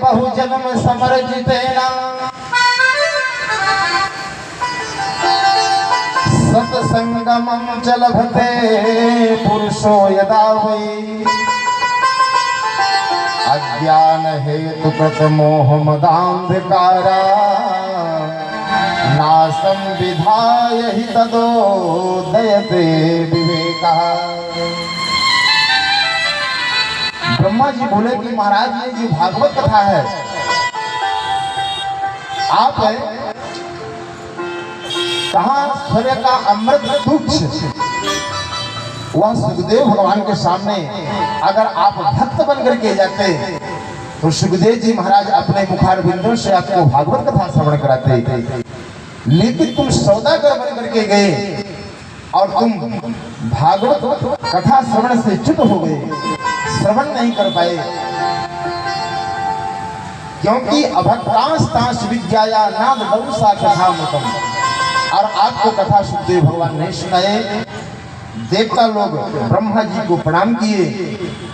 बहु जन्म समर्जितेना सत्संगमं च लभते पुरुषो यदा वै अज्ञान हेतु कृत मोह मदांधकारा नासं विधाय हि तदोदयते विवेकः। ब्रह्मा जी बोले कि महाराज ये जो भागवत कथा है आप कहाँ सूर्य का अमृत तुच्छ वह सुखदेव भगवान के सामने अगर आप भक्त बन करके जाते तो सुखदेव जी महाराज अपने मुखारबिंदों से आपको भागवत कथा श्रवण कराते। लेकिन तुम सौदागर बन करके गए और तुम भागवत कथा श्रवण से च्युत हो गए, श्रवण नहीं कर पाए, क्योंकि अभक्तांस्तांश विद्याया नाद बहुसा कथा मतम। और आपको कथा सुखदेव भगवान नहीं सुनाए। देवता लोग ब्रह्मा जी को प्रणाम किए,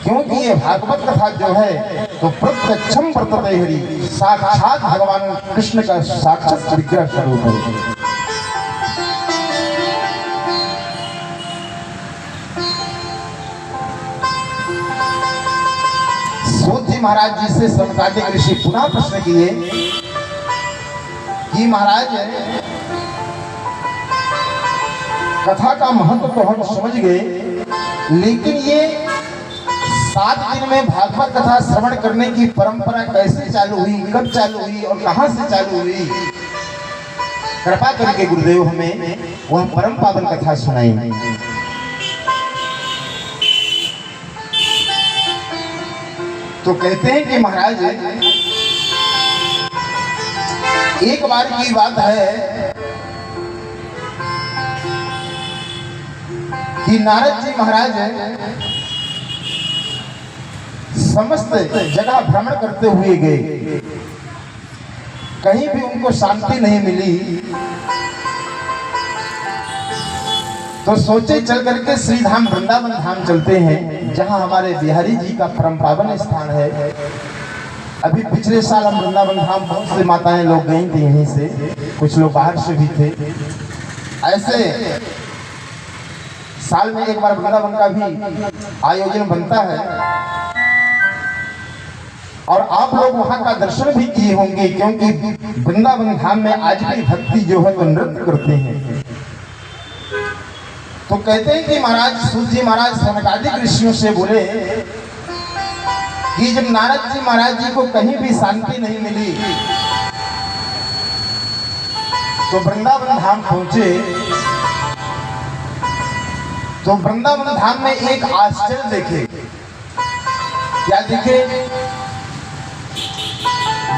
क्योंकि ये भागवत कथा जो है तो प्रत्यक्षम वर्तते हरि, साक्षात भगवान कृष्ण का साक्षात विग्रह स्वरूप है। सूत जी महाराज जी से सनकादिक ऋषि पुनः प्रश्न किए कि महाराज कथा का महत्व तो हम समझ गए, लेकिन ये 7 दिन में भागवत कथा श्रवण करने की परंपरा कैसे चालू हुई, कब चालू हुई और कहां से चालू हुई? कृपा करके गुरुदेव हमें वह परम पावन कथा सुनाई। तो कहते हैं कि महाराज एक बार की बात है कि नारद जी महाराज समस्त जगह भ्रमण करते हुए गए, कहीं भी उनको शांति नहीं मिली, तो सोचे चल करके श्री धाम वृंदावन धाम चलते हैं, जहां हमारे बिहारी जी का परम पावन स्थान है। अभी पिछले साल हम वृंदावन धाम बहुत से माताएं लोग गई थी यहीं से, कुछ लोग बाहर से भी थे। ऐसे साल में एक बार वृंदावन का भी आयोजन बनता है और आप लोग वहां का दर्शन भी किए होंगे, क्योंकि वृंदावन धाम में आज भी भक्ति जो है तो नृत्य करते हैं। तो कहते हैं कि महाराज सूत जी महाराज सनकादिक ऋषियों से बोले कि जब नारद जी महाराज जी को कहीं भी शांति नहीं मिली तो वृंदावन धाम पहुंचे। तो वृंदावन धाम में एक आश्चर्य देखे। क्या देखे?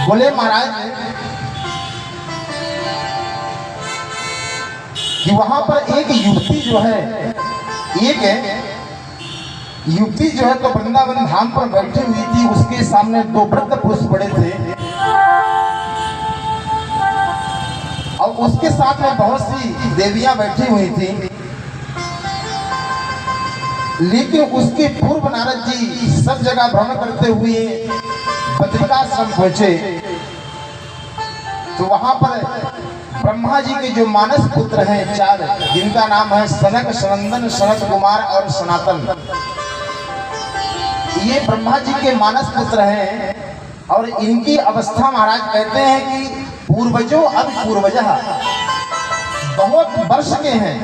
बोले महाराज कि वहां पर एक युवती जो है तो वृंदावन धाम पर बैठी हुई थी, उसके सामने 2 वृद्ध पुरुष पड़े थे और उसके साथ में बहुत सी देवियां बैठी हुई थी। लेकिन उसके पूर्व नारद जी सब जगह भ्रमण करते हुए बद्रिकाश्रम पहुंचे। तो वहां पर ब्रह्मा जी के जो मानस पुत्र हैं 4, जिनका नाम है सनक, सनंदन, सनत कुमार और सनातन, ये ब्रह्मा जी के मानस पुत्र हैं। और इनकी अवस्था महाराज कहते हैं कि पूर्वजों अब पूर्वजः, बहुत वर्ष के हैं,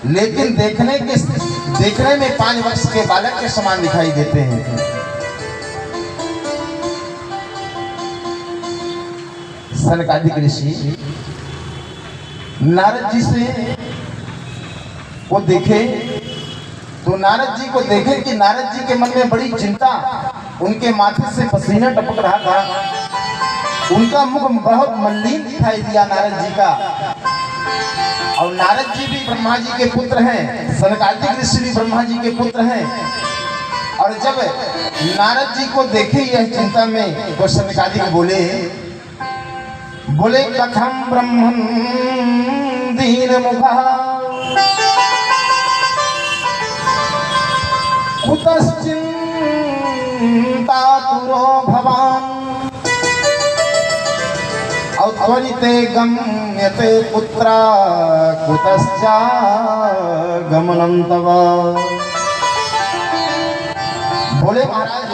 लेकिन देखने में 5 वर्ष के बालक के समान दिखाई देते हैं। सनकादिक ऋषि नारद जी से को देखे तो नारद जी को देखे कि नारद जी के मन में बड़ी चिंता, उनके माथे से पसीना टपक रहा था, उनका मुख बहुत मलिन दिखाई दिया नारद जी का। और नारद जी भी ब्रह्मा जी के पुत्र हैं, सनकादिक ऋषि भी ब्रह्मा जी के पुत्र हैं। और जब नारद जी को देखे यह चिंता में तो सनकादिक बोले कथम ब्रह्मन् दीन मुखा कुतश्चिन्तातुरो भवान् त्वरिते गम्यते पुत्रा कुतश्चा गमनं तव। बोले महाराज